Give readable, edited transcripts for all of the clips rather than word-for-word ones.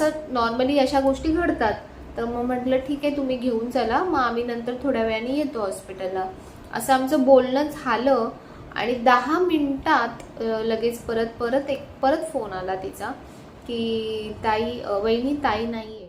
Normally अशा गोष्टी घडतात. तर मग म्हटलं ठीक आहे, तुम्ही घेऊन चला, मग आम्ही नंतर थोड्या वेळाने येतो हॉस्पिटलला. असं आमचं बोलणं झालं आणि 10 मिनिटात लगेच परत फोन आला तिचा, की ताई, वहिनी ताई नाहीये.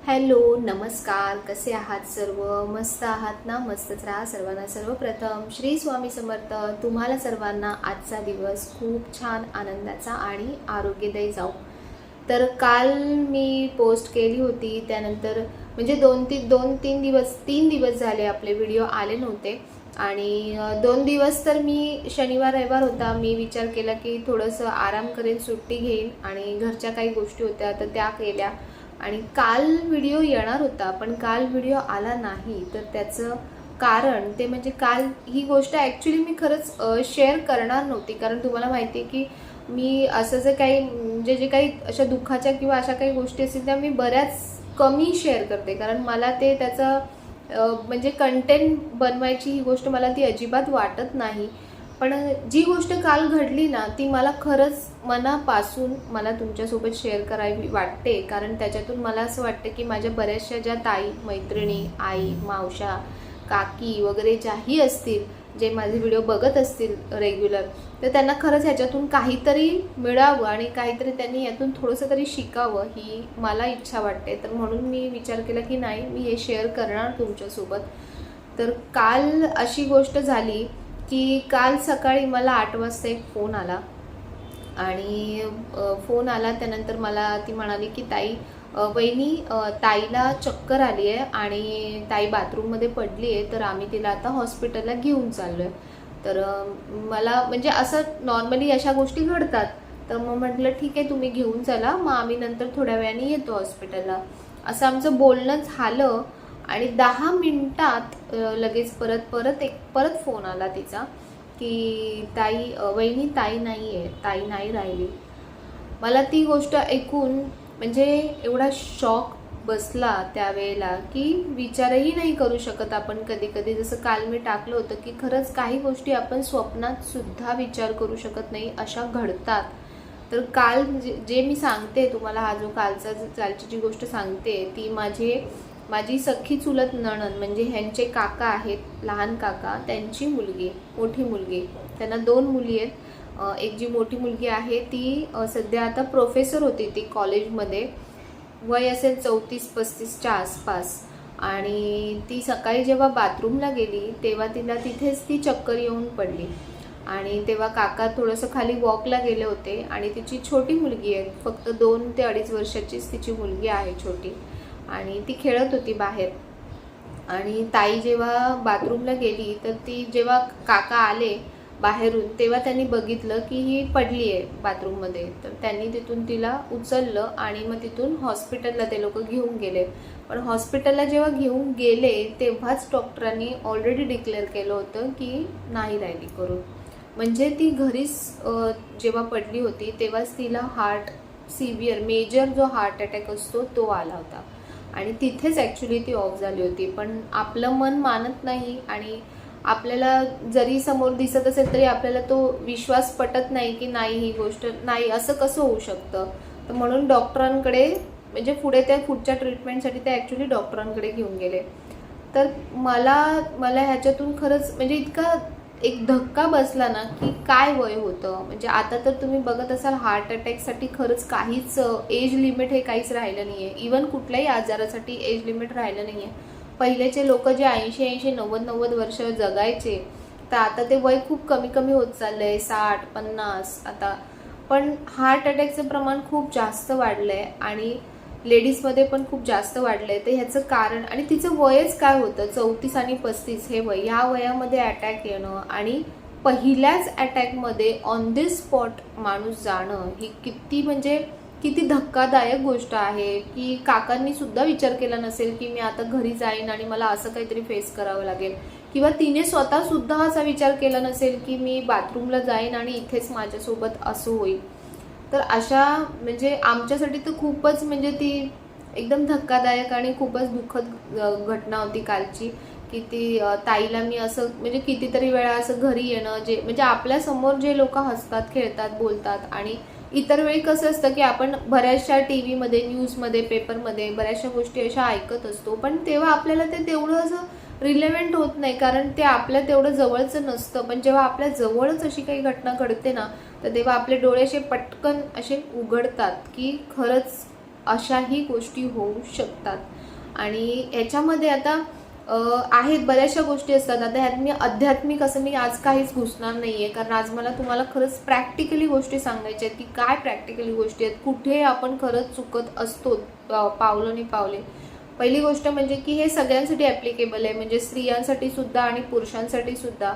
हॅलो, नमस्कार. कसे आहात सर्व? मस्त आहात ना? मस्तच राहा सर्वांना. सर्वप्रथम श्री स्वामी समर्थ. तुम्हाला सर्वांना आजचा दिवस खूप छान आनंदाचा आणि आरोग्यदायी जाऊ. तर काल मी पोस्ट केली होती, त्यानंतर म्हणजे 3 दिवस झाले आपले व्हिडिओ आले नव्हते. आणि 2 दिवस तर मी शनिवार रविवार होता, मी विचार केला की थोडंसं आराम करेन, सुट्टी घेईन आणि घरच्या काही गोष्टी होत्या तर त्या केल्या. आणि काल व्हिडिओ येणार होता, पण काल व्हिडिओ आला नाही. तर त्याचं कारण ते म्हणजे काल ही गोष्ट ॲक्च्युली मी खरंच शेअर करणार नव्हती, कारण तुम्हाला माहिती आहे की मी असं जे काही म्हणजे जे काही अशा दुःखाच्या किंवा अशा काही गोष्टी असतील त्या मी बऱ्याच कमी शेअर करते, कारण मला ते त्याचं म्हणजे कंटेंट बनवायची ही गोष्ट मला ती अजिबात वाटत नाही. पण जी गोष्ट काल घडली ना, ती मला खरंच मनापासून मला तुमच्यासोबत शेअर करावी वाटते, कारण त्याच्यातून मला असं वाटतं की माझ्या बऱ्याचशा ज्या ताई, मैत्रिणी, आई, मावशा, काकी वगैरे ज्याही असतील, जे माझे व्हिडिओ बघत असतील रेग्युलर, तर त्यांना खरंच ह्याच्यातून काहीतरी मिळावं आणि काहीतरी त्यांनी यातून थोडंसं तरी शिकावं, ही मला इच्छा वाटते. तर म्हणून मी विचार केला की नाही, मी हे शेअर करणार तुमच्यासोबत. तर काल अशी गोष्ट झाली की काल सकाळी मला 8 वाजता एक फोन आला आणि फोन आला त्यानंतर मला ती म्हणाली की ताई, वहिनी, ताईला चक्कर आली आहे आणि ताई बाथरूममध्ये पडली आहे, तर आम्ही तिला आता हॉस्पिटलला घेऊन चाललो आहे. तर मला म्हणजे असं नॉर्मली अशा गोष्टी घडतात. तर मग म्हटलं ठीक आहे, तुम्ही घेऊन चला, मग आम्ही नंतर थोड्या वेळाने येतो हॉस्पिटलला. असं आमचं बोलणं झालं आणि 10 मिनिटात लगेच परत फोन आला तिचा, की ताई, वहिनी ताई नाही आहे, ताई नाही राहिली. मला ती गोष्ट ऐकून म्हणजे एवढा शॉक बसला त्यावेळेला की विचारही नाही करू शकत आपण कधी कधी. जसं काल मी टाकलं होतं की खरंच काही गोष्टी आपण स्वप्नात सुद्धा विचार करू शकत नाही, अशा घडतात. तर काल जे मी सांगते तुम्हाला, हा जो कालची जी गोष्ट सांगते ती माझी सख्खी चुलत नणंद, म्हणजे ह्यांचे काका आहेत, लहान काका, त्यांची मुलगी, मोठी मुलगी. त्यांना 2 मुली आहेत. एक जी मोठी मुलगी आहे ती सध्या आता प्रोफेसर होती ती कॉलेजमध्ये, वय असेल 34-35च्या आसपास. आणि ती सकाळी जेव्हा बाथरूमला गेली तेव्हा तिला तिथेच ती चक्कर येऊन पडली. आणि तेव्हा काका थोडंसं खाली वॉकला गेले होते आणि तिची छोटी मुलगी आहे, फक्त 2 ते 2.5 वर्षाचीच तिची मुलगी आहे छोटी, आणि ती खेळत होती बाहेर. आणि ताई जेव्हा बाथरूमला गेली तर ती जेव्हा काका आले बाहेरून तेव्हा त्यांनी बघितलं की ही पडली आहे बाथरूममध्ये. तर त्यांनी तिथून तिला उचललं आणि मग तिथून हॉस्पिटलला ते लोक घेऊन गेले. पण हॉस्पिटलला जेव्हा घेऊन गेले तेव्हाच डॉक्टरांनी ऑलरेडी डिक्लेअर केलं होतं की नाही राहिली करून. म्हणजे ती घरीच जेव्हा पडली होती तेव्हाच तिला सिव्हिअर मेजर जो हार्ट अटॅक असतो तो आला होता आणि तिथेच ॲक्च्युली ती ऑफ झाली होती. पण आपलं मन मानत नाही आणि आपल्याला जरी समोर दिसत असेल तरी आपल्याला तो विश्वास पटत नाही की नाही, ही गोष्ट नाही, असं कसं होऊ शकतं. तर म्हणून डॉक्टरांकडे म्हणजे पुढच्या ट्रीटमेंटसाठी ते ॲक्च्युली डॉक्टरांकडे घेऊन गेले. तर मला ह्याच्यातून खरंच म्हणजे इतका एक धक्का बसला ना की काय वय होतं. म्हणजे आता तर तुम्ही बघत असाल हार्ट अटॅकसाठी खरंच काहीच एज लिमिट हे काहीच राहिलं नाही आहे. इवन कुठल्याही आजारासाठी एज लिमिट राहिलं नाही आहे. पहिलेचे लोक जे 80-90 वर्ष जगायचे, तर आता ते वय खूप कमी कमी होत चाललं आहे, 60-50 आता. पण हार्ट अटॅकचं प्रमाण खूप जास्त वाढलं आहे आणि लेडीजमध्ये पण खूप जास्त वाढलं आहे. तर ह्याचं कारण, आणि तिचं वयच काय होतं, 34 आणि 35 हे वय, ह्या वयामध्ये अटॅक येणं आणि पहिल्याच अटॅकमध्ये ऑन द स्पॉट माणूस जाणं, ही किती धक्कादायक गोष्ट आहे. की काकांनी सुद्धा विचार केला नसेल की मी आता घरी जाईन आणि मला असं काहीतरी फेस करावं लागेल, किंवा तिने स्वतः सुद्धा असा विचार केला नसेल की मी बाथरूमला जाईन आणि इथेच माझ्यासोबत असं होईल. तर अशा म्हणजे आमच्यासाठी तर खूपच म्हणजे ती एकदम धक्कादायक आणि खूपच दुःखद घटना होती कालची, की ती ताईला मी असं म्हणजे कितीतरी वेळा असं घरी येणं, जे म्हणजे आपल्यासमोर जे लोक हसतात, खेळतात, बोलतात, आणि इतर वेळी कसं असतं की आपण बऱ्याचशा टी व्हीमध्ये, न्यूजमध्ये, पेपरमध्ये बऱ्याचशा गोष्टी अशा ऐकत असतो, पण तेव्हा आपल्याला ते तेवढं असं रिलेव्हंट होत नाही, कारण ते आपल्या तेवढं जवळचं नसतं. पण जेव्हा आपल्या जवळच अशी काही घटना घडते ना, तर तेव्हा आपले डोळे असे पटकन असे उघडतात की खरंच अशाही गोष्टी होऊ शकतात. आणि ह्याच्यामध्ये आता आहेत बऱ्याचशा गोष्टी असतात. आता ह्यात मी आध्यात्मिक असं मी आज काहीच घुसणार नाहीये, कारण आज मला तुम्हाला खरंच प्रॅक्टिकली गोष्टी सांगायच्या आहेत की काय प्रॅक्टिकली गोष्टी आहेत, कुठे आपण खरंच चुकत असतो पावलोनी पावले. पहिली गोष्ट म्हणजे की हे सगळ्यांसाठी ॲप्लिकेबल आहे, म्हणजे स्त्रियांसाठी सुद्धा आणि पुरुषांसाठी सुद्धा.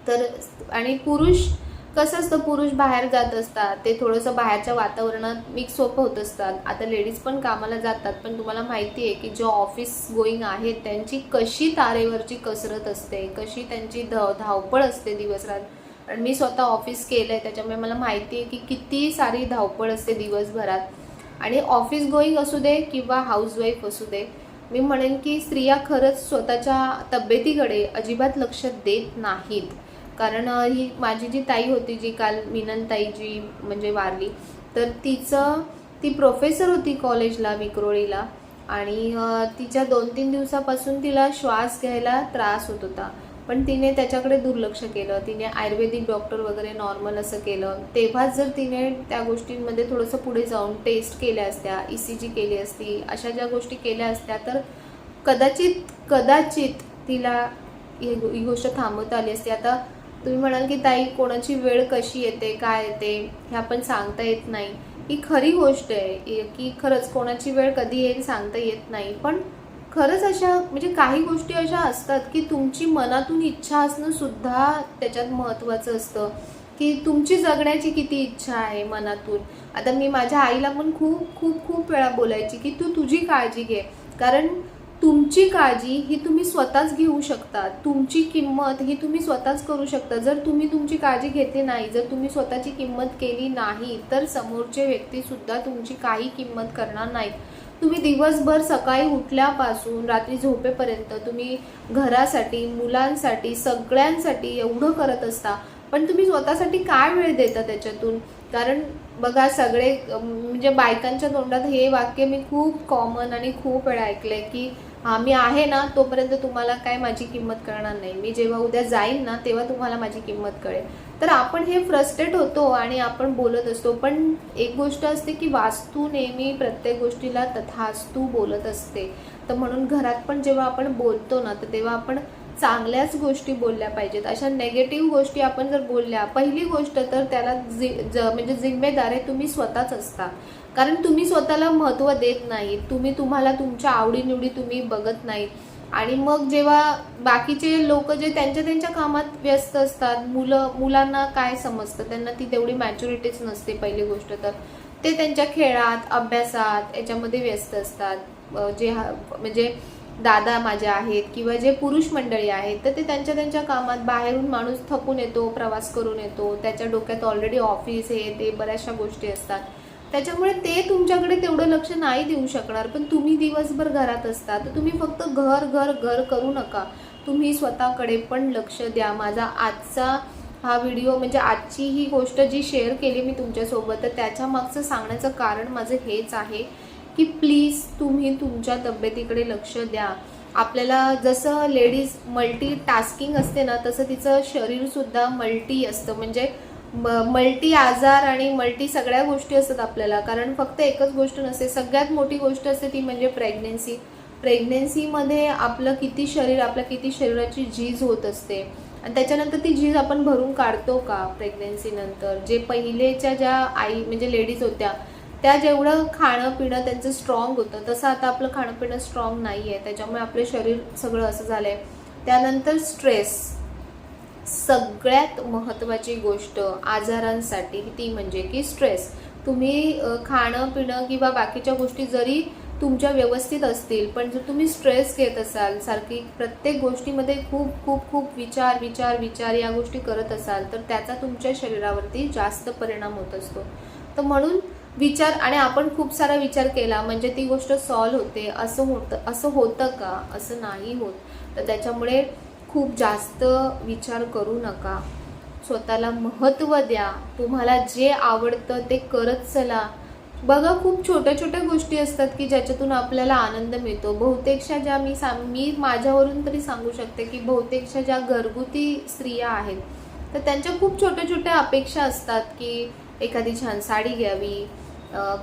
तर आणि पुरुष कसं असतं, पुरुष बाहेर जात असतात, ते थोडंसं बाहेरच्या वातावरणात मिक्स होत असतात. आता लेडीज पण कामाला जातात, पण तुम्हाला माहिती आहे की जो ऑफिस गोईंग आहेत त्यांची कशी तारेवरची कसरत असते, कशी त्यांची धावपळ असते दिवसरात. आणि मी स्वतः ऑफिस केलं आहे, त्याच्यामुळे मला माहिती आहे की किती सारी धावपळ असते दिवसभरात. आणि ऑफिस गोईंग असू दे किंवा हाऊसवाईफ असू दे, मी म्हणेन की स्त्रिया खरंच स्वतःच्या तब्येतीकडे अजिबात लक्ष देत नाहीत. कारण ही माझी जी ताई होती, जी काल मीननताई जी म्हणजे वारली, तर ती प्रोफेसर होती कॉलेजला, विक्रोळीला. आणि तिच्या 2-3 दिवसापासून तिला श्वास घ्यायला त्रास होत होता, पण तिने त्याच्याकडे दुर्लक्ष केलं. तिने आयुर्वेदिक डॉक्टर वगैरे नॉर्मल असं केलं. तेव्हाच जर तिने त्या गोष्टींमध्ये थोडंसं पुढे जाऊन टेस्ट केल्या असत्या, ECG केली असती, अशा ज्या गोष्टी केल्या असत्या, तर कदाचित कदाचित तिला ही गोष्ट थांबवता आली असती. आता तुम्ही म्हणाल की ताई कोणाची वेळ कशी येते, काय येते, हे आपण सांगता येत नाही. ही खरी गोष्ट आहे की खरंच कोणाची वेळ कधी येईल सांगता येत नाही. पण खरंच अशा म्हणजे काही गोष्टी अशा असतात की तुमची मनातून इच्छा असणं सुद्धा त्याच्यात महत्त्वाचं असतं, की तुमची जगण्याची किती इच्छा आहे मनातून. आता मी माझ्या आईला पण खूप खूप खूप वेळा बोलायची की तू तुझी काळजी घे, कारण तुमची काळजी ही तुम्ही स्वतःच घेऊ शकता. तुमची किंमत ही तुम्ही स्वतःच करू शकता. जर तुम्ही तुमची काळजी घेतली नाही, जर तुम्ही स्वतःची किंमत केली नाही, तर समोरचे व्यक्तीसुद्धा तुमची काही किंमत करणार नाहीत. तुम्ही दिवसभर सकाळी उठल्यापासून रात्री झोपेपर्यंत तुम्ही घरासाठी, मुलांसाठी, सगळ्यांसाठी एवढं करत असता, पण तुम्ही स्वतःसाठी काय वेळ देता त्याच्यातून? कारण बघा सगळे म्हणजे बायकांच्या तोंडात हे वाक्य मी खूप कॉमन आणि खूप वेळा ऐकलंय की हा मी आहे ना तोपर्यंत तुम्हाला काय माझी किंमत कळणार नाही, मी जेव्हा उद्या जाईन ना तेव्हा तुम्हाला माझी किंमत कळेल. तर आपण हे फ्रस्ट्रेट होतो आणि आपण बोलत असतो. पण एक गोष्ट असते की वास्तू नेहमी प्रत्येक गोष्टीला तथास्तू बोलत असते. तर म्हणून घरात पण जेव्हा आपण बोलतो ना, तर तेव्हा आपण चांगल्याच गोष्टी बोलल्या पाहिजेत. अशा नेगेटिव्ह गोष्टी आपण जर बोलल्या, पहिली गोष्ट तर त्याला म्हणजे जिम्मेदार आहे तुम्ही स्वतःच असता. कारण तुम्ही स्वतःला महत्त्व देत नाही, तुम्ही तुम्हाला तुमच्या आवडीनिवडी तुम्ही बघत नाही. आणि मग जेव्हा बाकीचे लोक जे त्यांच्या त्यांच्या कामात व्यस्त असतात, मुलांना काय समजतं, त्यांना ती तेवढी मॅच्युरिटीच नसते पहिली गोष्ट तर. ते त्यांच्या खेळात, अभ्यासात याच्यामध्ये व्यस्त असतात. जे म्हणजे दादा माझे आहेत किंवा जे पुरुष मंडळी आहेत, तर ते त्यांच्या त्यांच्या कामात, बाहेरून माणूस थकून येतो, प्रवास करून येतो, त्याच्या डोक्यात ऑलरेडी ऑफिस हे ते बऱ्याचशा गोष्टी असतात, त्याच्यामुळे ते तुमच्याकडे तेवढं लक्ष नाही देऊ शकणार. पण तुम्ही दिवसभर घरात असता, तर तुम्ही फक्त घर घर घर करू नका, तुम्ही स्वतःकडे पण लक्ष द्या. माझा आजचा हा व्हिडिओ म्हणजे आजची ही गोष्ट जी शेअर केली मी तुमच्यासोबत, तर त्याच्या मागचं सांगण्याचं कारण माझं हेच आहे की प्लीज तुम्ही तुमच्या तब्येतीकडे लक्ष द्या. आपल्याला जसं लेडीज मल्टी टास्किंग असते ना, तसं तिचं शरीरसुद्धा मल्टी असतं, म्हणजे मल्टी आजार आणि मल्टी सगळ्या गोष्टी असतात आपल्याला. कारण फक्त एकच गोष्ट नसते. सगळ्यात मोठी गोष्ट असते ती म्हणजे प्रेग्नेन्सीमध्ये आपलं किती शरीराची झीज होत असते, आणि त्याच्यानंतर ती झीज आपण भरून काढतो का प्रेग्नेन्सीनंतर? जे पहिलेच्या ज्या आई म्हणजे लेडीज होत्या, त्या जेवढं खाणं पिणं त्यांचं स्ट्रॉंग होतं, तसं आता आपलं खाणं पिणं स्ट्रॉंग नाही आहे, त्याच्यामुळे आपलं शरीर सगळं असं झालं आहे. त्यानंतर स्ट्रेस, सगळ्यात महत्त्वाची गोष्ट आजारांसाठी ती म्हणजे की स्ट्रेस. तुम्ही खाणं पिणं किंवा बाकीच्या गोष्टी जरी तुमच्या व्यवस्थित असतील, पण जर तुम्ही स्ट्रेस घेत असाल, सारखी प्रत्येक गोष्टीमध्ये खूप खूप खूप विचार विचार विचार या गोष्टी करत असाल, तर त्याचा तुमच्या शरीरावरती जास्त परिणाम होत असतो. तर म्हणून विचार आणि आपण खूप सारा विचार केला म्हणजे ती गोष्ट सॉल्व्ह होते असं होतं का? असं नाही होत. तर त्याच्यामुळे खूप जास्त विचार करू नका. स्वतःला महत्त्व द्या. तुम्हाला जे आवडतं ते करत चला. बघा, खूप छोट्या छोट्या गोष्टी असतात की ज्याच्यातून आपल्याला आनंद मिळतो. बहुतेकशा ज्या मी माझ्यावरून तरी सांगू शकते की बहुतेकशा ज्या घरगुती स्त्रिया आहेत तर त्यांच्या खूप छोट्या छोट्या अपेक्षा असतात की एखादी छान साडी घ्यावी,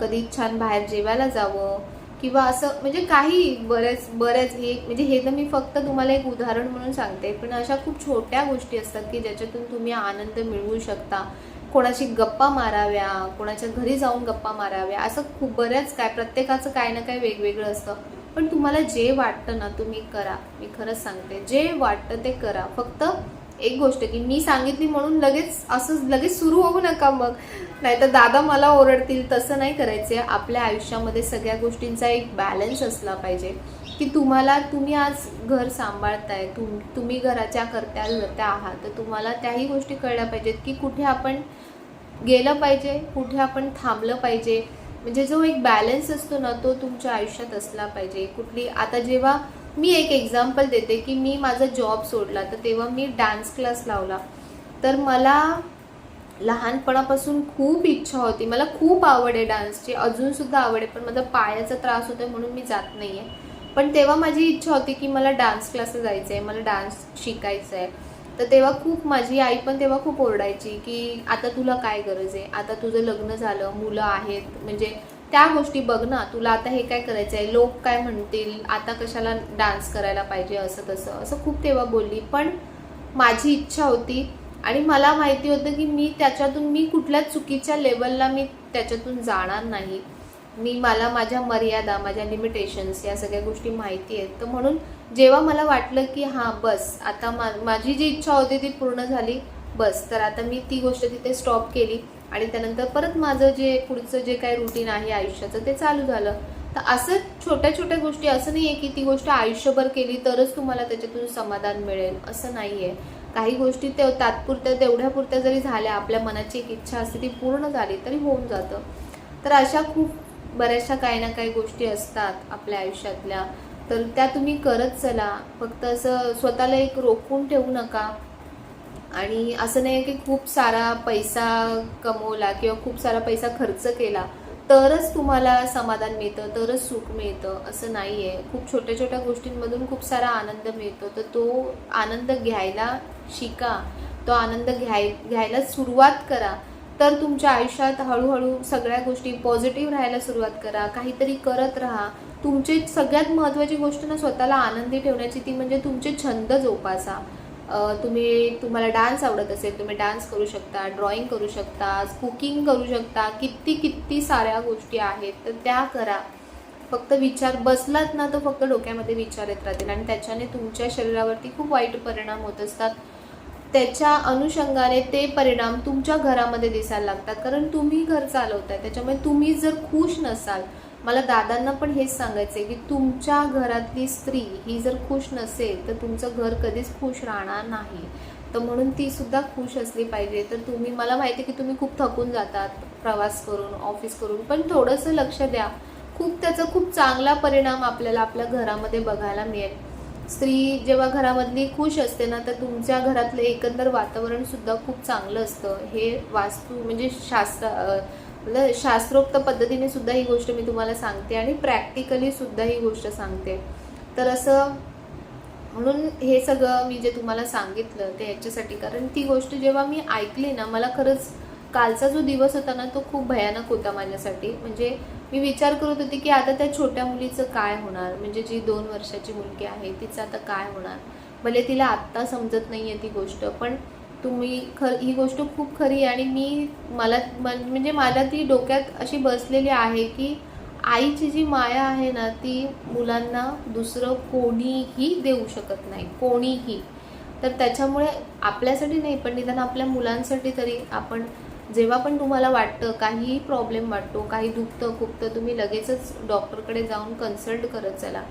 कधी छान बाहेर जेवायला जावं किंवा असं म्हणजे काही बऱ्याच बऱ्याच हे म्हणजे हे तर मी फक्त तुम्हाला एक उदाहरण म्हणून सांगते, पण अशा खूप छोट्या गोष्टी असतात की ज्याच्यातून तुम्ही आनंद मिळवू शकता. कोणाशी गप्पा माराव्या, कोणाच्या घरी जाऊन गप्पा माराव्या, असं खूप बऱ्याच काय प्रत्येकाचं काय ना काय वेगवेगळं असतं. पण तुम्हाला जे वाटतं ना तुम्ही करा. मी खरंच सांगते, जे वाटतं ते करा. फक्त एक गोष्ट की मी सांगितली म्हणून लगेच सुरू होऊ नका मग, नाहीतर दादा मला ओरडतील. तसं नाही करायचं. आपल्या आयुष्यामध्ये सगळ्या गोष्टींचा एक बॅलन्स असला पाहिजे की तुम्ही आज घर सांभाळताय, तुम्ही घराच्या धरत्या आहात, तर तुम्हाला त्याही गोष्टी कळल्या पाहिजेत की कुठे आपण गेलं पाहिजे, कुठे आपण थांबलं पाहिजे. म्हणजे जो एक बॅलन्स असतो ना तो तुमच्या आयुष्यात असला पाहिजे. आता जेव्हा मी एक एक्झाम्पल देते की मी माझा जॉब सोडला तर तेव्हा मी डान्स क्लास लावला. तर मला लहानपणापासून खूप इच्छा होती, मला खूप आवड आहे डान्सची, अजूनसुद्धा आवड आहे, पण माझा पायाचा त्रास होतोय म्हणून मी जात नाही आहे. पण तेव्हा माझी इच्छा होती की मला डान्स क्लासला जायचं आहे, मला डान्स शिकायचं आहे. तर तेव्हा खूप माझी आई पण तेव्हा खूप ओरडायची की आता तुला काय गरज आहे, आता तुझं लग्न झालं, मुलं आहेत, म्हणजे त्या गोष्टी बघ ना, तुला आता हे काय करायचं आहे, लोक काय म्हणतील, आता कशाला डान्स करायला पाहिजे, असं तसं असं खूप तेव्हा बोलली. पण माझी इच्छा होती आणि मला माहिती होतं की मी कुठल्याच चुकीच्या लेवलला मी त्याच्यातून जाणार नाही. मला माझ्या मर्यादा, माझ्या लिमिटेशन्स या सगळ्या गोष्टी माहिती आहेत. तर म्हणून जेव्हा मला वाटलं की हां बस, आता माझी जी इच्छा होती ती पूर्ण झाली, बस, तर आता मी ती गोष्ट तिथे स्टॉप केली आणि त्यानंतर परत माझं जे पुढचं जे काही रुटीन आहे आयुष्याचं ते चालू झालं. तर असं छोट्या छोट्या गोष्टी, असं नाही आहे की ती गोष्ट आयुष्यभर केली तरच तुम्हाला त्याच्यातून समाधान मिळेल, असं नाही आहे. काही गोष्टी तात्पुरत्या तेवढ्यापुरत्या जरी झाल्या, आपल्या मनाची एक इच्छा असते ती पूर्ण झाली तरी होऊन जातं. तर अशा खूप बऱ्याचशा काही ना काही गोष्टी असतात आपल्या आयुष्यातल्या, तर त्या तुम्ही करत चला. फक्त असं स्वतःला एक रोखून ठेवू नका. आणि असं नाही की खूप सारा पैसा कमवला किंवा खूप सारा पैसा खर्च केला तरच तुम्हाला समाधान मिळतं, तरच सुख मिळतं, असं नाही आहे. खूप छोट्या छोट्या गोष्टींमधून खूप सारा आनंद मिळतो. तर तो आनंद घ्यायला शिका, तो आनंद घ्यायला सुरुवात करा. तर तुमच्या आयुष्यात हळूहळू सगळ्या गोष्टी पॉझिटिव्ह राहायला सुरुवात करा. काहीतरी करत राहा. तुमची सगळ्यात महत्त्वाची गोष्ट ना स्वतःला आनंदी ठेवण्याची, ती म्हणजे तुमचे छंद जोपासा. तुम्हाला डान्स आवडत असेल, तुम्ही डान्स करू शकता, ड्रॉइंग करू शकता, कुकिंग करू शकता, किती साऱ्या गोष्टी आहेत, तर त्या करा. फक्त विचार बसलात ना तर फक्त डोक्यामध्ये विचार येत राहतील आणि त्याच्याने तुमच्या शरीरावरती खूप वाईट परिणाम होत असतात. त्याच्या अनुषंगाने ते परिणाम तुमच्या घरामध्ये दिसायला लागतात, कारण तुम्ही घर चालवताय. त्याच्यामुळे तुम्ही जर खुश नसाल, मला दादांना पण हेच सांगायचं आहे की तुमच्या घरातली स्त्री ही जर खुश नसेल तर तुमचं घर कधीच खुश राहणार नाही. तर म्हणून ती सुद्धा खुश असली पाहिजे. तर मला माहिती आहे की तुम्ही खूप थकून जातात प्रवास करून, ऑफिस करून, पण थोडंसं लक्ष द्या. त्याचा खूप चांगला परिणाम आपल्याला आपल्या घरामध्ये बघायला मिळेल. स्त्री जेव्हा घरामधली खुश असते ना तर तुमच्या घरातलं एकंदर वातावरण सुद्धा खूप चांगलं असतं. हे वास्तू म्हणजे शास्त्रोक्त पद्धतीने सुद्धा ही गोष्ट मी तुम्हाला सांगते आणि प्रॅक्टिकली सुद्धा ही गोष्ट सांगते. तर असं म्हणून हे सगळं मी जे तुम्हाला सांगितलं ते ह्याच्यासाठी, कारण ती गोष्ट जेव्हा मी ऐकली ना, मला खरंच कालचा जो दिवस होता ना तो खूप भयानक होता माझ्यासाठी. म्हणजे मी विचार करत होते की आता त्या छोट्या मुलीचं काय होणार, म्हणजे जी 2 वर्षाची मुलगी आहे तिचं आता काय होणार. भले तिला आत्ता समजत नाही आहे ती गोष्ट, पण ही गोष्ट खूप खरी आहे. आणि मला ती डोक्यात अशी बसलेली आहे की आईची जी माया आहे ना ती मुलांना दुसरं कोणीही देऊ शकत नाही, कोणीही. तर त्याच्यामुळे आपल्यासाठी नाही पण निदान आपल्या मुलांसाठी तरी आपण, जेव्हा पण तुम्हाला वाटतं काहीही प्रॉब्लेम वाटतो, काही दुखतं खुपतं, तुम्ही लगेचच डॉक्टरकडे जाऊन कन्सल्ट करत चला.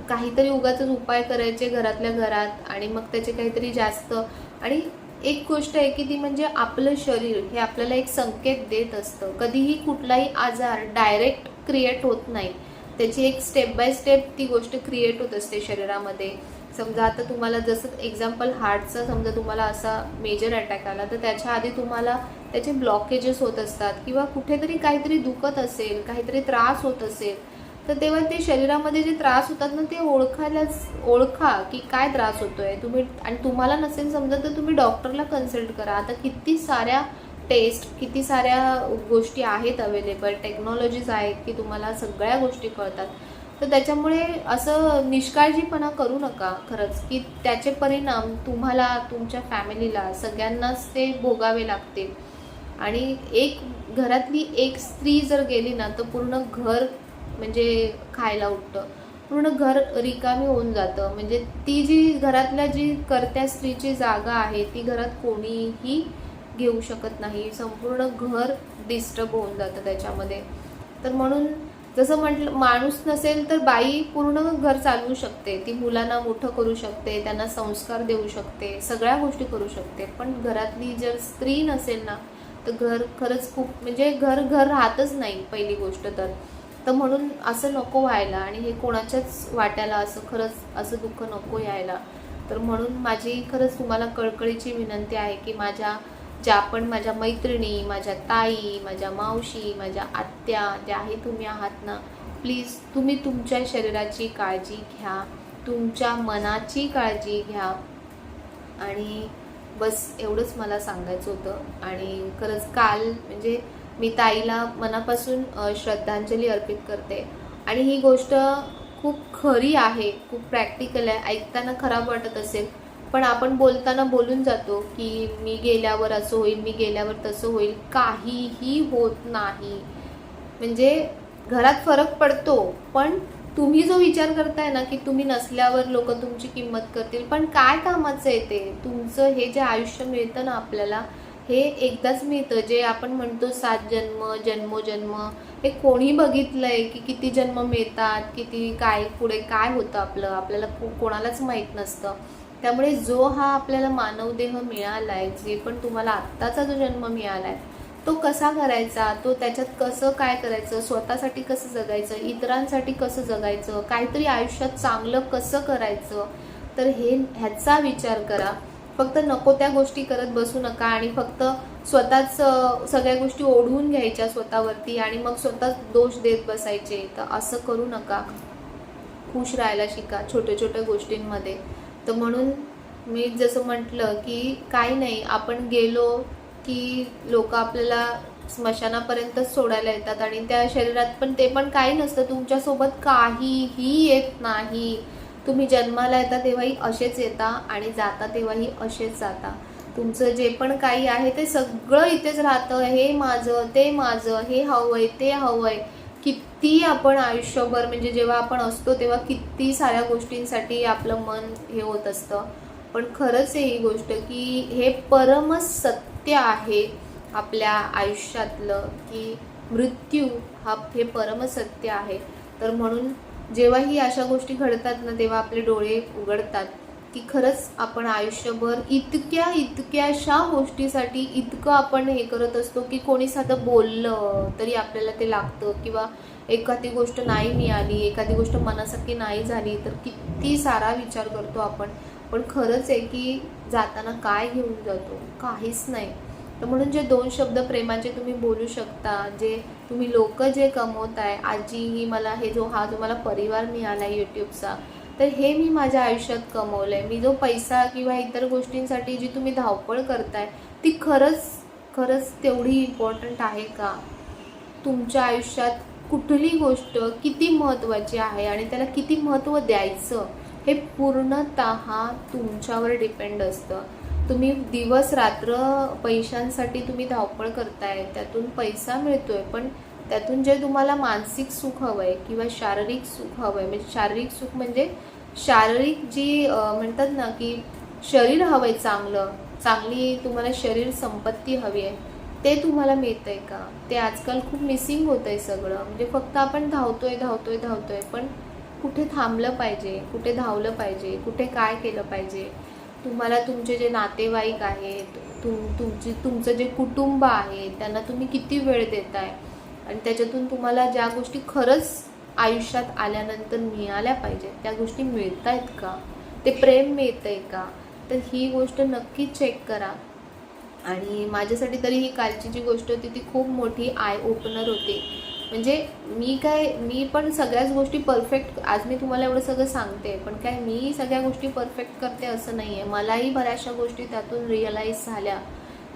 काहीतरी उगाचच उपाय करायचे घरातल्या घरात आणि मग त्याचे काहीतरी जास्त, आणि एक गोष्ट आहे की ती म्हणजे आपलं शरीर हे आपल्याला एक संकेत देत असतं. कधीही कुठलाही आजार डायरेक्ट क्रिएट होत नाही, त्याची एक स्टेप बाय स्टेप ती गोष्ट क्रिएट होत असते शरीरामध्ये. समजा आता तुम्हाला जसं एक्झाम्पल हार्टचा समजा तुम्हाला असा मेजर अटॅक आला, तर त्याच्या आधी तुम्हाला त्याचे ब्लॉकेजेस होत असतात किंवा कुठेतरी काहीतरी दुखत असेल, काहीतरी त्रास होत असेल, तर तेव्हा ते शरीरामध्ये जे त्रास होतात ना, ते ओळखा की काय त्रास होतोय तुम्ही. आणि तुम्हाला नसेल समजत तर तुम्ही डॉक्टरला कन्सल्ट करा. आता किती साऱ्या टेस्ट, किती साऱ्या गोष्टी आहेत अवेलेबल, टेक्नॉलॉजीज आहेत की तुम्हाला सगळ्या गोष्टी कळतात. तर त्याच्यामुळे असं निष्काळजीपणा करू नका खरंच, की त्याचे परिणाम तुम्हाला, तुमच्या फॅमिलीला, सगळ्यांनाच ते भोगावे लागतील. आणि घरातली एक स्त्री जर गेली ना, तर पूर्ण घर म्हणजे खायला उठतं, पूर्ण घर रिकामी होऊन जातं. म्हणजे ती जी घरातल्या जी कर्त्या स्त्रीची जागा आहे ती घरात कोणीही घेऊ शकत नाही. संपूर्ण घर डिस्टर्ब होऊन जातं त्याच्यामध्ये. तर म्हणून जसं म्हटलं, माणूस नसेल तर बाई पूर्ण घर चालवू शकते. ती मुलांना मोठं करू शकते, त्यांना संस्कार देऊ शकते, सगळ्या गोष्टी करू शकते. पण घरातली जर स्त्री नसेल ना, तर घर खरंच खूप म्हणजे घर राहतच नाही पहिली गोष्ट तर म्हणून असं नको व्हायला. आणि हे कोणाच्याच वाट्याला असं खरंच असं दुःख नको यायला. तर म्हणून माझी खरंच तुम्हाला कळकळीची विनंती आहे की ज्या पण माझ्या मैत्रिणी, माझ्या ताई, माझ्या मावशी, माझ्या आत्या ज्या आहे तुम्ही आहात ना, प्लीज तुम्ही तुमच्या शरीराची काळजी घ्या, तुमच्या मनाची काळजी घ्या. आणि बस एवढंच मला सांगायचं होतं. आणि खरंच काल म्हणजे मी ताईला मनापासून श्रद्धांजली अर्पित करते. आणि ही गोष्ट खूप खरी आहे, खूप प्रॅक्टिकल आहे. ऐकताना खराब वाटत असेल, पण आपण बोलताना बोलून जातो की मी गेल्यावर असं होईल, मी गेल्यावर तसं होईल. काहीही होत नाही. म्हणजे घरात फरक पडतो, पण तुम्ही जो विचार करताय ना की तुम्ही नसल्यावर लोक तुमची किंमत करतील, पण काय कामाचं आहे ते? तुमचं हे जे आयुष्य मिळतं ना आपल्याला, हे एकदाच मिळतं. जे आपण म्हणतो 7 जन्म, जन्मोजन्म, हे कोणी बघितलंय की किती जन्म मिळतात, किती काय पुढे काय होतं आपल्याला कोणालाच माहीत नसतं. त्यामुळे जो हा आपल्याला मानव देह मिळालाय, जे पण तुम्हाला आत्ताचा जो जन्म मिळालाय, तो कसा करायचा, तो त्याच्यात कसं काय करायचं, स्वतःसाठी कसं जगायचं, इतरांसाठी कसं जगायचं, काहीतरी आयुष्यात चांगलं कसं करायचं, तर ह्याचा विचार करा. फक्त नको त्या गोष्टी करत बसू नका आणि फक्त स्वतःच सगळ्या गोष्टी ओढवून घ्यायच्या स्वतःवरती आणि मग स्वतःच दोष देत बसायचे. तर असं करू नका. खुश राहायला शिका छोट्या छोट्या गोष्टींमध्ये. तर म्हणून मी जसं म्हटलं की काही नाही, आपण गेलो की लोक आपल्याला स्मशानापर्यंतच सोडायला येतात आणि त्या शरीरात पण ते पण काही नसतं, तुमच्यासोबत काहीही येत नाही. तुम्ही जन्माला येता तेव्हाही असेच येता आणि जाता तेव्हाही असेच जाता. तुमचं जे पण काही आहे ते सगळं इथेच राहतं. हे माझं, ते माझं, हे हवंय, ते हवंय. किती आपण आयुष्यभर म्हणजे जेव्हा आपण असतो तेव्हा किती साऱ्या गोष्टींसाठी आपलं मन हे होत असतं. पण खरंच आहे ही गोष्ट की हे परम सत्य आहे आपल्या आयुष्यातलं, की मृत्यू हे परम सत्य आहे. तर म्हणून जेव्हाही अशा गोष्टी घडतात ना, तेव्हा आपले डोळे उघडतात की खरंच आपण आयुष्यभर इतक्याशा गोष्टीसाठी इतकं आपण हे करत असतो की कोणी साधं बोललं तरी आपल्याला ते लागतं, किंवा एखादी गोष्ट नाही मिळाली, एखादी गोष्ट मनासारखी नाही झाली तर किती सारा विचार करतो आपण. पण खरंच आहे की जाताना काय घेऊन जातो? काहीच नाही. तर म्हणून जे 2 शब्द प्रेमाचे तुम्ही बोलू शकता, जे तुम्ही लोक जे कमवताय, आजी ही मला जो मला परिवार मिळाला यूट्यूबचा, तर हे मी माझ्या आयुष्यात कमवलंय. मी जो पैसा किंवा इतर गोष्टींसाठी जी तुम्ही धावपळ करताय, ती खरंच तेवढी इम्पॉर्टंट आहे का? तुमच्या आयुष्यात कुठली गोष्ट किती महत्त्वाची आहे आणि त्याला किती महत्त्व द्यायचं, हे पूर्णतः तुमच्यावर डिपेंड असतं. तुम्ही दिवस रात्र पैशांसाठी तुम्ही धावपळ करताय, त्यातून पैसा मिळतोय, पण त्यातून जे तुम्हाला मानसिक सुख हवं आहे किंवा शारीरिक सुख हवं आहे, म्हणजे शारीरिक सुख म्हणजे शारीरिक जी म्हणतात ना की शरीर हवं आहे, चांगली तुम्हाला शरीर संपत्ती हवी आहे, ते तुम्हाला मिळतंय का? ते आजकाल खूप मिसिंग होतं आहे सगळं. म्हणजे फक्त आपण धावतोय, पण कुठे थांबलं पाहिजे, कुठे धावलं पाहिजे, कुठे काय केलं पाहिजे, तुम्हाला तुमचे जे नातेवाईक आहेत, तुमचं जे कुटुंब आहे त्यांना तुम्ही किती वेळ देताय आणि त्याच्यातून तुम्हाला ज्या गोष्टी खरंच आयुष्यात आल्यानंतर मिळाल्या पाहिजेत त्या गोष्टी मिळत आहेत का, ते प्रेम मिळतं आहे का, तर ही गोष्ट नक्की चेक करा. आणि माझ्यासाठी तरी ही कालची जी गोष्ट होती ती खूप मोठी आय ओपनर होती. म्हणजे मी पण सगळ्याच गोष्टी परफेक्ट, आज मी तुम्हाला एवढं सगळं सांगते पण काय मी सगळ्या गोष्टी परफेक्ट करते असं नाही आहे. मलाही बऱ्याचशा गोष्टी त्यातून रिअलाईज झाल्या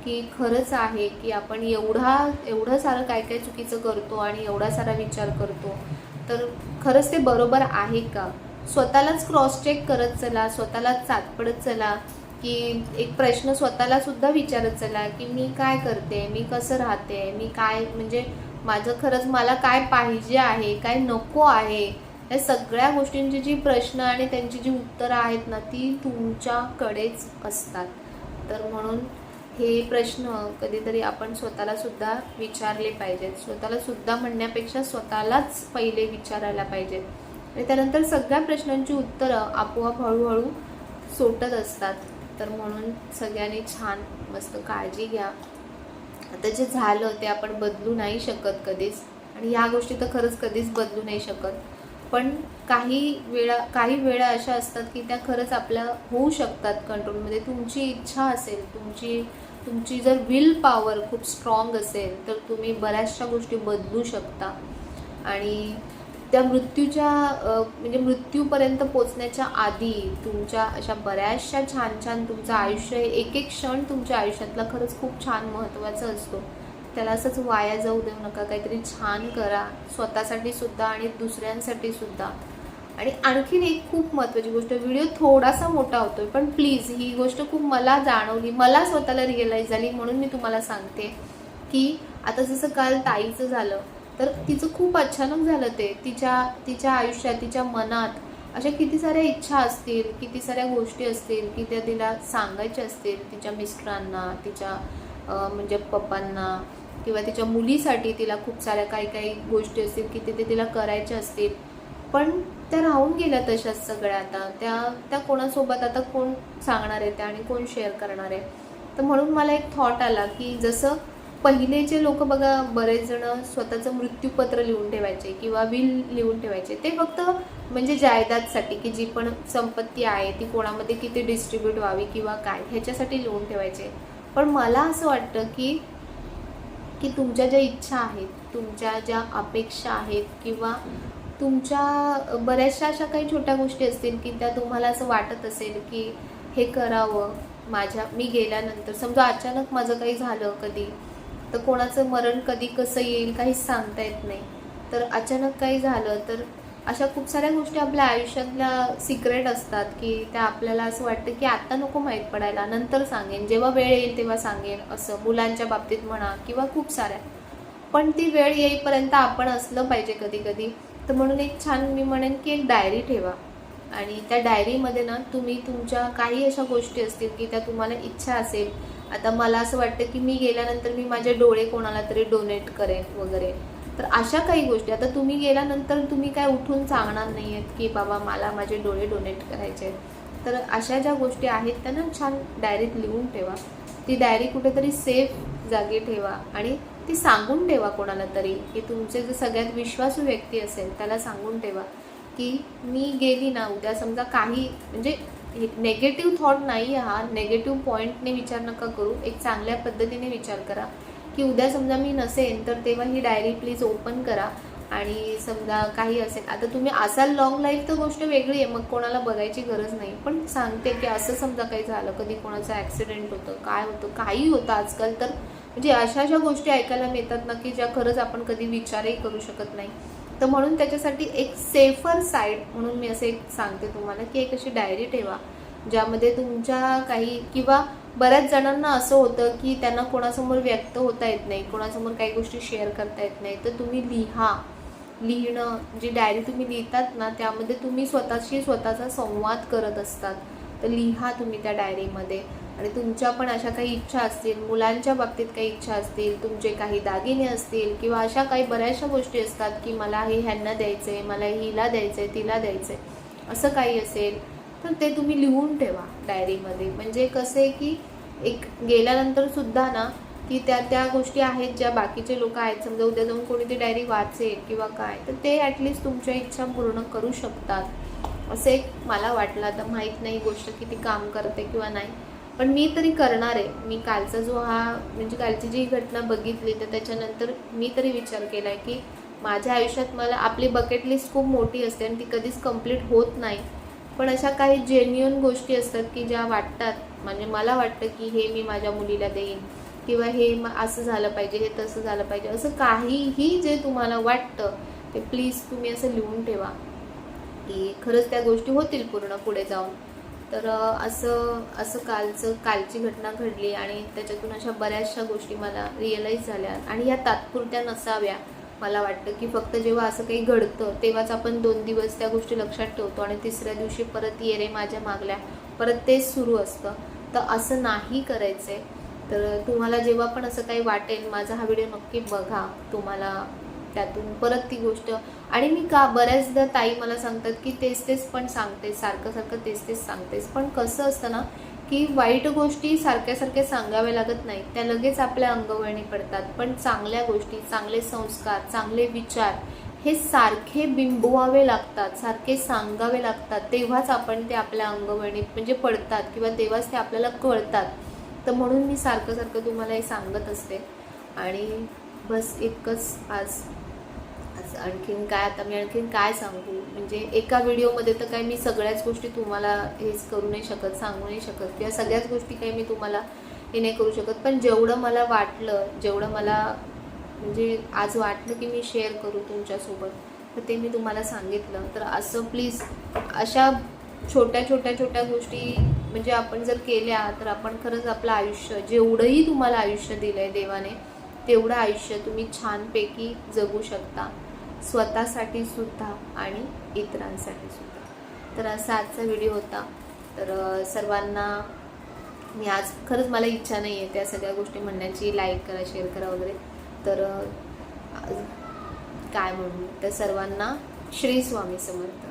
की खरंच आहे की आपण एवढं सारं काय काय चुकीचं करतो आणि एवढा सारा विचार करतो, तर खरंच ते बरोबर आहे का. स्वतःलाच क्रॉस चेक करत चला, स्वतःलाच चाचपडत चला, की एक प्रश्न स्वतःला सुद्धा विचारत चला की मी काय करते, मी कसं राहते, मी काय म्हणजे माझं खरंच मला काय पाहिजे आहे, काय नको आहे, या सगळ्या गोष्टींची जी प्रश्न आणि त्यांची जी उत्तरं आहेत ना ती तुमच्याकडेच असतात. तर म्हणून हे प्रश्न कधीतरी आपण स्वतःला सुद्धा विचारले पाहिजेत. स्वतःला सुद्धा म्हणण्यापेक्षा स्वतःलाच पहिले विचारायला पाहिजेत आणि त्यानंतर सगळ्या प्रश्नांची उत्तरं आपोआप हळूहळू सुटत असतात. तर म्हणून सगळ्यांनी छान मस्त काळजी घ्या. आता जे झालं ते आपण बदलू नाही शकत कधीच, आणि ह्या गोष्टी तर खरंच कधीच बदलू नाही शकत. पण काही वेळा अशा असतात की त्या खरंच आपल्या होऊ शकतात कंट्रोलमध्ये. तुमची इच्छा असेल, तुमची जर विल पॉवर खूप स्ट्रॉंग असेल तर तुम्ही बऱ्याचशा गोष्टी बदलू शकता. आणि त्या म्हणजे मृत्यूपर्यंत पोचण्याच्या आधी तुमच्या अशा बऱ्याचशा छान छान तुमचं आयुष्य, एक एक क्षण तुमच्या आयुष्यातला खरंच खूप छान महत्त्वाचा असतो. त्याला असंच वाया जाऊ देऊ नका. काहीतरी छान करा स्वतःसाठी सुद्धा आणि दुसऱ्यांसाठी सुद्धा. आणि आणखीन एक खूप महत्त्वाची गोष्ट, व्हिडिओ थोडासा मोठा होतोय पण प्लीज ही गोष्ट खूप मला जाणवली, मला स्वतःला रिअलाईज झाली म्हणून मी तुम्हाला सांगते की आता जसं काल ताईचं झालं तर तिचं खूप अचानक झालं ते. तिच्या आयुष्यात, तिच्या मनात अशा किती साऱ्या इच्छा असतील, किती साऱ्या गोष्टी असतील की त्या तिला सांगायच्या असतील तिच्या मिस्टरांना, तिच्या म्हणजे पप्पांना, किंवा तिच्या मुलीसाठी तिला खूप साऱ्या काही गोष्टी असतील की ते तिला करायच्या असतील. पण त्या राहून गेल्या तशाच सगळ्या. आता त्या कोणासोबत आता कोण सांगणार आहे त्या आणि कोण शेअर करणार आहे. तर म्हणून मला एक थॉट आला की जसं पहिलेचे लोक बघा, बरेच जण स्वतःचं मृत्यूपत्र लिहून ठेवायचे किंवा विल लिहून ठेवायचे. ते फक्त म्हणजे जायदादसाठी की जी पण संपत्ती आहे ती कोणामध्ये किती डिस्ट्रीब्यूट व्हावी किंवा काय ह्याच्यासाठी लिहून ठेवायचे. पण मला असं वाटतं की तुमच्या ज्या इच्छा आहेत, तुमच्या ज्या अपेक्षा आहेत, किंवा तुमच्या बऱ्याचशा अशा काही छोट्या गोष्टी असतील की त्या तुम्हाला असं वाटत असेल की हे करावं मी गेल्यानंतर. समजा अचानक माझं काही झालं कधी, तर कोणाचं मरण कधी कसं येईल काहीच सांगता येत नाही. तर अचानक काही झालं तर अशा खूप साऱ्या गोष्टी आपल्या आयुष्यातल्या सिक्रेट असतात की त्या आपल्याला असं वाटतं की आता नको माहीत पडायला, नंतर सांगेन, जेव्हा वेळ येईल तेव्हा सांगेन. असं मुलांच्या बाबतीत म्हणा किंवा खूप साऱ्या. पण ती वेळ येईपर्यंत आपण असलं पाहिजे कधी कधी. तर म्हणून एक छान मी म्हणेन की एक डायरी ठेवा आणि त्या डायरीमध्ये ना तुम्ही तुमच्या काही अशा गोष्टी असतील की त्या तुम्हाला इच्छा असेल. आता मला असं वाटतं की मी गेल्यानंतर मी माझे डोळे कोणाला तरी डोनेट करेन वगैरे. तर अशा काही गोष्टी, आता तुम्ही गेल्यानंतर तुम्ही काय उठून सांगणार नाही आहेत की बाबा मला माझे डोळे डोनेट करायचे. तर अशा ज्या गोष्टी आहेत त्यांना छान डायरीत लिहून ठेवा. ती डायरी कुठेतरी सेफ जागी ठेवा आणि ती सांगून ठेवा कोणाला तरी, की तुमचे जे सगळ्यात विश्वासू व्यक्ती असेल त्याला सांगून ठेवा की मी गेली ना उद्या, समजा काही म्हणजे नेगेटिव्ह थॉट नाही, हा नेगेटिव्ह पॉईंटने विचार नका करू. एक चांगल्या पद्धतीने विचार करा की उद्या समजा मी नसेन तर तेव्हा ही डायरी प्लीज ओपन करा. आणि समजा काही असेल, आता तुम्ही असाल लॉंग लाईफ तर गोष्ट वेगळी आहे, मग कोणाला बघायची गरज नाही. पण सांगते की असं समजा काही झालं, कधी कोणाचं ॲक्सिडेंट होतं, काय होतं, काही होतं आजकाल. तर म्हणजे अशा ज्या गोष्टी ऐकायला मिळतात ना की ज्या खरंच आपण कधी विचारही करू शकत नाही. तर म्हणून त्याच्यासाठी एक सेफर साईड म्हणून मी असं एक सांगते तुम्हाला की एक अशी डायरी ठेवा ज्यामध्ये तुमच्या काही, किंवा बऱ्याच जणांना असं होतं की त्यांना कोणासमोर व्यक्त होता येत नाही, कोणासमोर काही गोष्टी शेअर करता येत नाही. तर तुम्ही लिहिणं, जी डायरी तुम्ही लिहितात ना त्यामध्ये तुम्ही स्वतःचा संवाद करत असतात. तर लिहा तुम्ही त्या डायरीमध्ये. आणि तुमच्या पण अशा काही इच्छा असतील, मुलांच्या बाबतीत काही इच्छा असतील, तुमचे काही दागिने असतील, किंवा अशा काही बऱ्याचशा गोष्टी असतात की मला हे ह्यांना द्यायचं आहे, मला हिला द्यायचं आहे, तिला द्यायचं आहे, असं काही असेल तर ते तुम्ही लिहून ठेवा डायरीमध्ये. म्हणजे कसं आहे की एक गेल्यानंतर सुद्धा ना की त्या गोष्टी आहेत ज्या बाकीचे लोक आहेत, समजा उद्या जाऊन कोणी ती डायरी वाचेल किंवा काय, तर ते ॲटलिस्ट तुमच्या इच्छा पूर्ण करू शकतात असं एक मला वाटलं. आता माहीत नाही गोष्ट किती काम करते किंवा नाही, पण मी तरी करणार आहे. मी कालचा जो म्हणजे कालची जी घटना बघितली तर त्याच्यानंतर मी तरी विचार केला आहे की माझ्या आयुष्यात मला आपली बकेट लिस्ट खूप मोठी असते आणि ती कधीच कंप्लीट होत नाही, पण अशा काही जेन्युइन गोष्टी असतात की ज्या वाटतात, म्हणजे मला वाटतं की हे मी माझ्या मुलीला देईन किंवा हे असं झालं पाहिजे, हे तसं झालं पाहिजे, असं काहीही जे तुम्हाला वाटतं ते प्लीज तुम्ही असं लिहून ठेवा की खरंच त्या गोष्टी होतील पूर्ण पुढे जाऊन. तर असं कालची घटना घडली आणि त्याच्यातून अशा बऱ्याचशा गोष्टी मला रिअलाईज झाल्या आणि या तात्पुरत्या नसाव्या. मला वाटतं की फक्त जेव्हा असं काही घडतं तेव्हाच आपण 2 दिवस त्या गोष्टी लक्षात ठेवतो आणि तिसऱ्या दिवशी परत ये रे माझ्या मागल्या, परत तेच सुरू असतं. तर असं नाही करायचं आहे. तर तुम्हाला जेव्हा पण असं काही वाटेल माझा हा व्हिडिओ नक्की बघा, तुम्हाला त्यातून परत ती गोष्ट. आणि मी बऱ्याचदा ताई मला सांगतात की तेच पण सांगतेस, सारखं तेच सांगतेस, पण कसं असतं ना की वाईट गोष्टी सारख्या सांगाव्या लागत नाहीत, त्या लगेच आपल्या अंगवळणी पडतात. पण चांगल्या गोष्टी, चांगले संस्कार, चांगले विचार हे सारखे बिंबवावे लागतात, सारखे सांगावे लागतात, तेव्हाच आपण ते आपल्या अंगवळणीत म्हणजे पडतात किंवा तेव्हाच ते आपल्याला कळतात. तर म्हणून मी सारखं तुम्हाला हे सांगत असते. आणि बस इतकंच आज आणखीन काय, आता मी आणखीन काय सांगू, म्हणजे एका व्हिडिओमध्ये तर काही मी सगळ्याच गोष्टी तुम्हाला हेच करू नाही शकत, सांगू नाही शकत, किंवा सगळ्याच गोष्टी काही मी तुम्हाला हे नाही करू शकत. पण जेवढं मला वाटलं, जेवढं मला म्हणजे आज वाटलं की मी शेअर करू तुमच्यासोबत, तर ते मी तुम्हाला सांगितलं. तर असं प्लीज अशा छोट्या गोष्टी म्हणजे आपण जर केल्या तर आपण खरंच आपलं आयुष्य, जेवढंही तुम्हाला आयुष्य दिलं आहे देवाने, तेवढं आयुष्य तुम्ही छानपैकी जगू शकता, स्वतःसाठी सुद्धा आणि इतरांसाठी सुद्धा. तर असा आजचा व्हिडिओ होता. तर सर्वांना मी आज खरंच मला इच्छा नाही आहे त्या सगळ्या गोष्टी म्हणण्याची, लाईक करा, शेअर करा वगैरे. तर काय म्हणू, तर सर्वांना श्री स्वामी समर्थ.